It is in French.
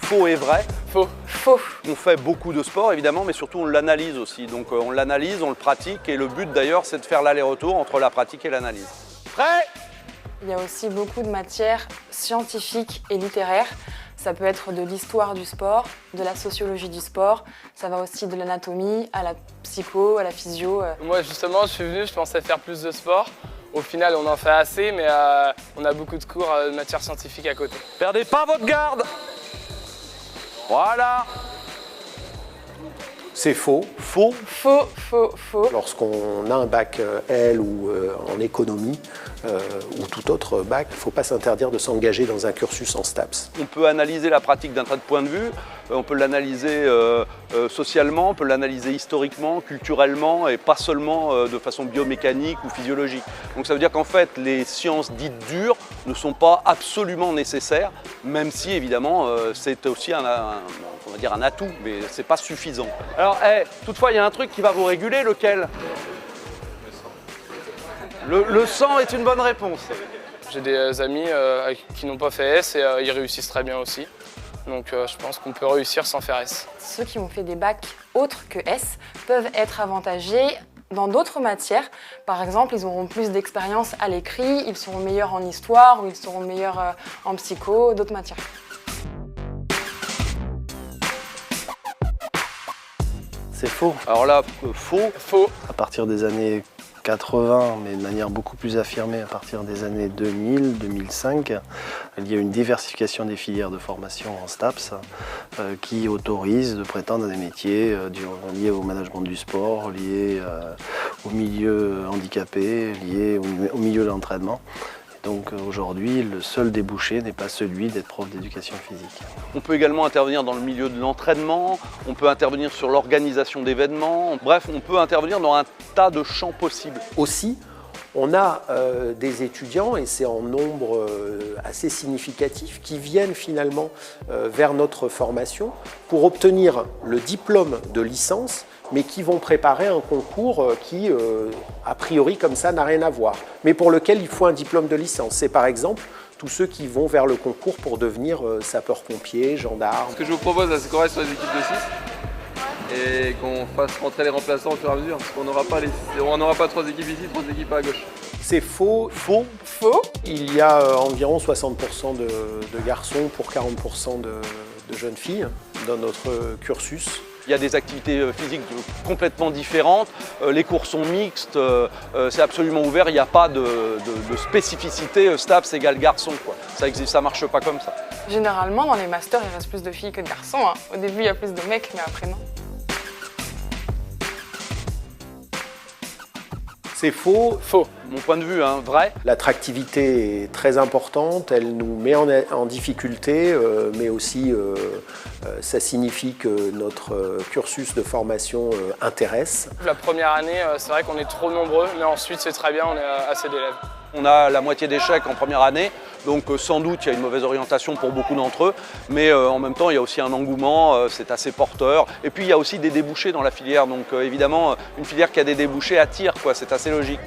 Faux et vrai? Faux. Faux. On fait beaucoup de sport évidemment, mais surtout on l'analyse aussi. Donc on l'analyse, on le pratique et le but d'ailleurs c'est de faire l'aller-retour entre la pratique et l'analyse. Prêt? Il y a aussi beaucoup de matières scientifiques et littéraires. Ça peut être de l'histoire du sport, de la sociologie du sport. Ça va aussi de l'anatomie à la psycho, à la physio. Moi justement, je suis venu, je pensais faire plus de sport. Au final, on en fait assez, mais on a beaucoup de cours de matière scientifique à côté. Perdez pas votre garde. Voilà. C'est faux. Faux. Faux, faux, faux. Lorsqu'on a un bac L ou en économie ou tout autre bac, il ne faut pas s'interdire de s'engager dans un cursus en STAPS. On peut analyser la pratique d'un tas de points de vue, on peut l'analyser socialement, on peut l'analyser historiquement, culturellement et pas seulement de façon biomécanique ou physiologique. Donc ça veut dire qu'en fait les sciences dites dures ne sont pas absolument nécessaires, même si évidemment c'est aussi on va dire un atout, mais c'est pas suffisant. Alors toutefois il y a un truc qui va vous réguler, lequel? Le sang est une bonne réponse. J'ai des amis qui n'ont pas fait S et ils réussissent très bien aussi. Donc je pense qu'on peut réussir sans faire S. Ceux qui ont fait des bacs autres que S peuvent être avantagés dans d'autres matières. Par exemple, ils auront plus d'expérience à l'écrit, ils seront meilleurs en histoire ou ils seront meilleurs en psycho, d'autres matières. C'est faux. Alors là, faux. Faux. À partir des années 80, mais de manière beaucoup plus affirmée à partir des années 2000, 2005, il y a une diversification des filières de formation en STAPS qui autorise de prétendre à des métiers liés au management du sport, liés au milieu handicapé, liés au milieu de l'entraînement. Donc aujourd'hui, le seul débouché n'est pas celui d'être prof d'éducation physique. On peut également intervenir dans le milieu de l'entraînement, on peut intervenir sur l'organisation d'événements, bref, on peut intervenir dans un tas de champs possibles. Aussi, on a des étudiants, et c'est en nombre assez significatif, qui viennent finalement vers notre formation pour obtenir le diplôme de licence, mais qui vont préparer un concours qui, a priori, comme ça, n'a rien à voir, mais pour lequel il faut un diplôme de licence. C'est par exemple tous ceux qui vont vers le concours pour devenir sapeur-pompier, gendarme. Ce que je vous propose, c'est qu'on reste sur les équipes de 6 et qu'on fasse rentrer les remplaçants au fur et à mesure, parce qu'on n'aura pas 3 équipes ici, 3 équipes à gauche. C'est faux. Faux. Faux. Il y a environ 60% de garçons pour 40% de jeunes filles dans notre cursus. Il y a des activités physiques complètement différentes, les cours sont mixtes, c'est absolument ouvert, il n'y a pas de spécificité STAPS égale garçon, quoi. Ça existe, ça marche pas comme ça. Généralement, dans les masters, il reste plus de filles que de garçons. Au début, il y a plus de mecs, mais après, non. C'est faux. Faux. Mon point de vue, hein, vrai. L'attractivité est très importante, elle nous met en difficulté, mais aussi ça signifie que notre cursus de formation intéresse. La première année, c'est vrai qu'on est trop nombreux, mais ensuite c'est très bien, on est assez d'élèves. On a la moitié d'échecs en première année, donc sans doute il y a une mauvaise orientation pour beaucoup d'entre eux, mais en même temps il y a aussi un engouement, c'est assez porteur. Et puis il y a aussi des débouchés dans la filière, donc évidemment une filière qui a des débouchés attire, quoi, c'est assez logique.